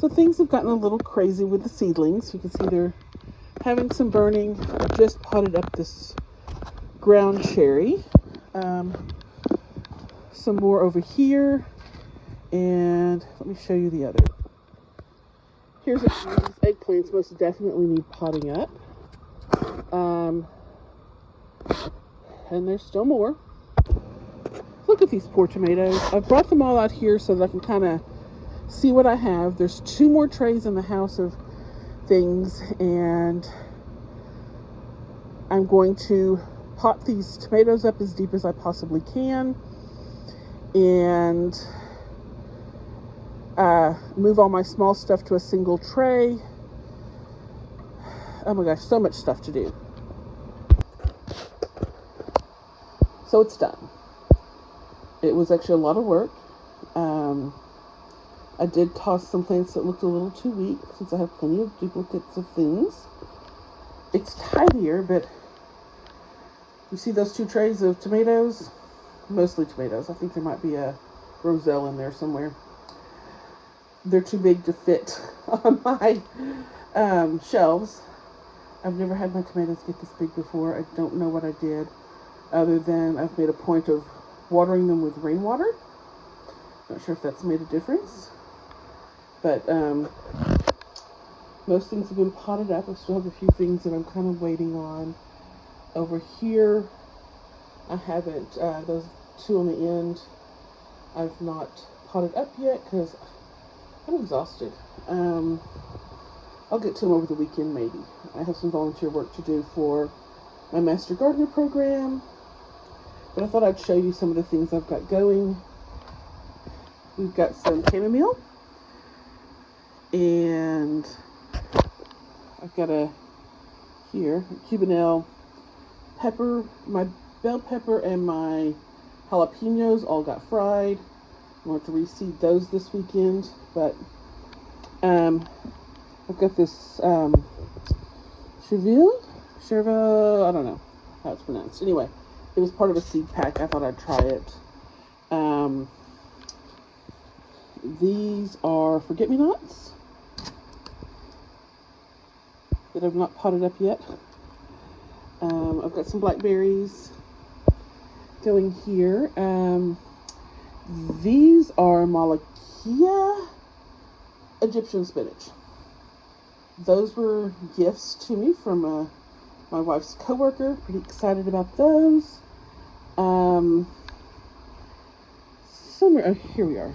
So things have gotten a little crazy with the seedlings. You can see they're having some burning. I just potted up this ground cherry. Some more over here. And let me show you the other. Here's a few. These eggplants most definitely need potting up. And there's still more. Look at these poor tomatoes. I've brought them all out here so that I can kind of see what I have. There's 2 more trays in the house of things, and I'm going to pot these tomatoes up as deep as I possibly can and move all my small stuff to a single tray. Oh my gosh, so much stuff to do. So it's done. It was actually a lot of work. I did toss some plants that looked a little too weak since I have plenty of duplicates of things. It's tidier, but you see those 2 trays of tomatoes? Mostly tomatoes. I think there might be a roselle in there somewhere. They're too big to fit on my shelves. I've never had my tomatoes get this big before. I don't know what I did, other than I've made a point of watering them with rainwater. Not sure if that's made a difference. But most things have been potted up. I still have a few things that I'm kind of waiting on. Over here, I haven't, those 2 on the end, I've not potted up yet because I'm exhausted. I'll get to them over the weekend maybe. I have some volunteer work to do for my Master Gardener program. But I thought I'd show you some of the things I've got going. We've got some chamomile. And I've got Cubanelle pepper. My bell pepper and my jalapenos all got fried. I want to reseed those this weekend. But I've got this Chervil, I don't know how it's pronounced. Anyway, it was part of a seed pack. I thought I'd try it. These are forget-me-nots that I've not potted up yet. I've got some blackberries going here. These are Malakia Egyptian spinach. Those were gifts to me from my wife's coworker. Pretty excited about those. Here we are.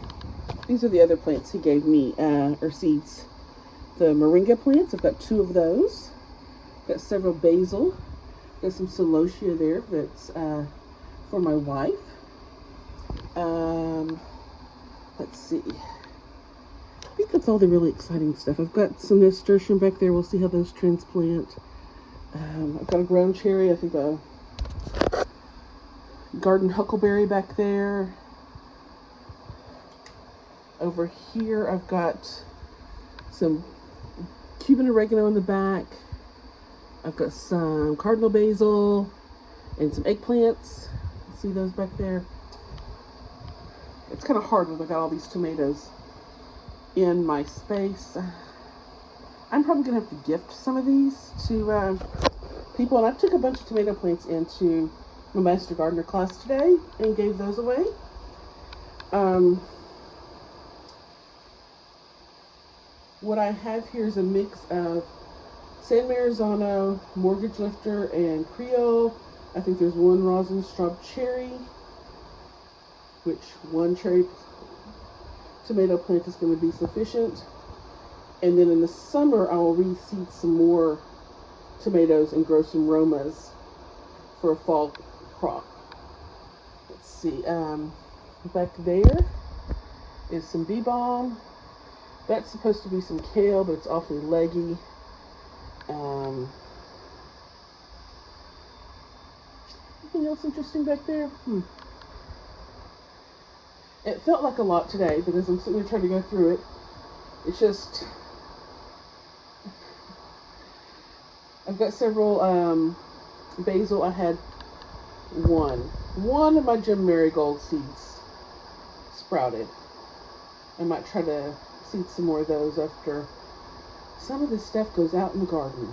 These are the other plants he gave me, or seeds. The moringa plants. I've got 2 of those. Got several basil. Got some celosia there that's for my wife. Let's see. I think that's all the really exciting stuff. I've got some nasturtium back there. We'll see how those transplant. I've got a ground cherry. I think a garden huckleberry back there. Over here, I've got some Cuban oregano in the back. I've got some cardinal basil and some eggplants. See those back there? It's kind of hard when I got all these tomatoes in my space. I'm probably gonna have to gift some of these to people. And I took a bunch of tomato plants into my Master Gardener class today and gave those away. What I have here is a mix of San Marzano, Mortgage Lifter, and Creole. I think there's 1 rosin straw cherry, which 1 cherry tomato plant is going to be sufficient. And then in the summer, I will reseed some more tomatoes and grow some Romas for a fall crop. Let's see, back there is some bee balm. That's supposed to be some kale, but it's awfully leggy. Anything else interesting back there? It felt like a lot today because I'm sitting there trying to go through it. It's just, I've got several basil. I had one of my gem marigold seeds sprouted. I might try to seed some more of those after some of this stuff goes out in the garden.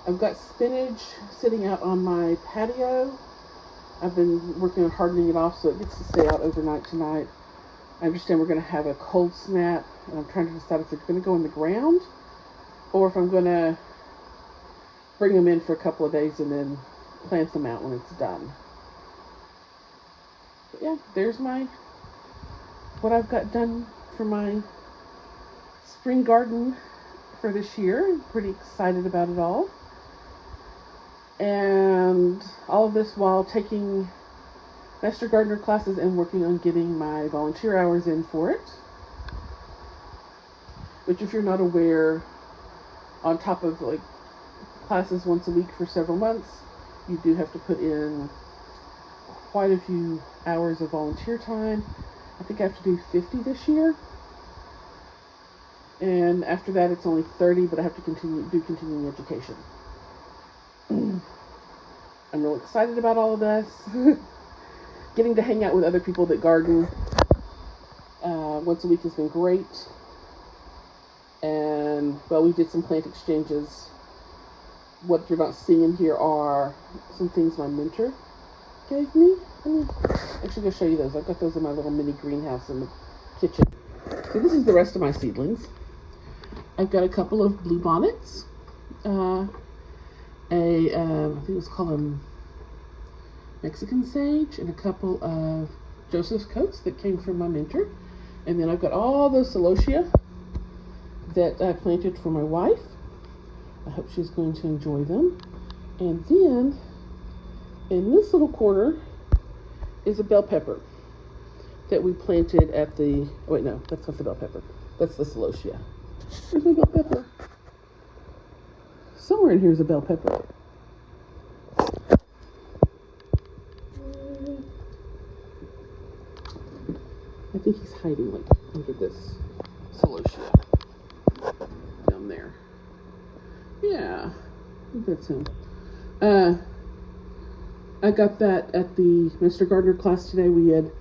I've got spinach sitting out on my patio. I've been working on hardening it off so it gets to stay out overnight tonight. I understand we're going to have a cold snap, and I'm trying to decide if it's going to go in the ground or if I'm going to bring them in for a couple of days and then plant them out when it's done. But yeah, there's what I've got done for my spring garden for this year. I'm pretty excited about it all. And all of this while taking Master Gardener classes and working on getting my volunteer hours in for it. Which, if you're not aware, on top of like classes once a week for several months, you do have to put in quite a few hours of volunteer time. I think I have to do 50 this year. And after that, it's only 30, but I have to do continuing education. I'm real excited about all of this. Getting to hang out with other people that garden once a week has been great. And, well, we did some plant exchanges. What you're not seeing here are some things my mentor gave me. I'm actually going to show you those. I've got those in my little mini greenhouse in the kitchen. So this is the rest of my seedlings. I've got a couple of blue bonnets. I think it was called Mexican sage, and a couple of Joseph's coats that came from my mentor. And then I've got all those celosia that I planted for my wife. I hope she's going to enjoy them. And then in this little corner is a bell pepper that we planted at the, oh wait, no, that's not the bell pepper. That's the celosia. Where's my bell pepper? Somewhere in here is a bell pepper. I think he's hiding like under this celosia down there. Yeah, I think that's him. I got that at the Mr. Gardener class today. We had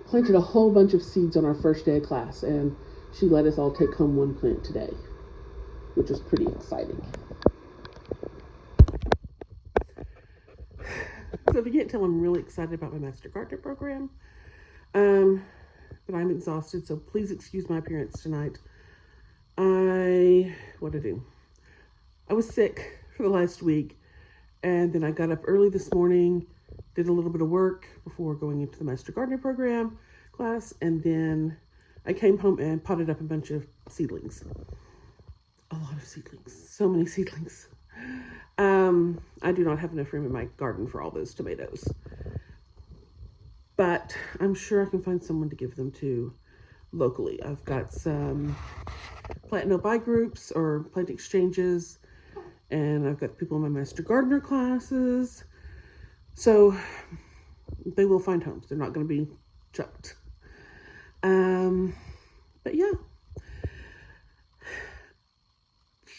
planted a whole bunch of seeds on our first day of class, and she let us all take home one plant today, which was pretty exciting. So if you can't tell, I'm really excited about my Master Gardener program. But I'm exhausted, so please excuse my appearance tonight. What did I do? I was sick for the last week, and then I got up early this morning, did a little bit of work before going into the Master Gardener program class, and then I came home and potted up a bunch of seedlings. A lot of seedlings. So many seedlings. I do not have enough room in my garden for all those tomatoes. But I'm sure I can find someone to give them to locally. I've got some plant no buy groups or plant exchanges, and I've got people in my Master Gardener classes. So they will find homes. They're not going to be chucked. But yeah.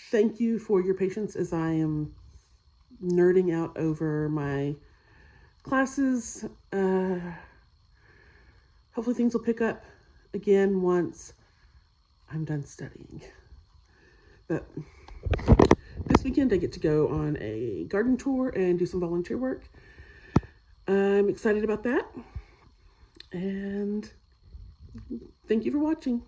Thank you for your patience as I am nerding out over my classes. Hopefully things will pick up again once I'm done studying. But this weekend I get to go on a garden tour and do some volunteer work. I'm excited about that. And thank you for watching.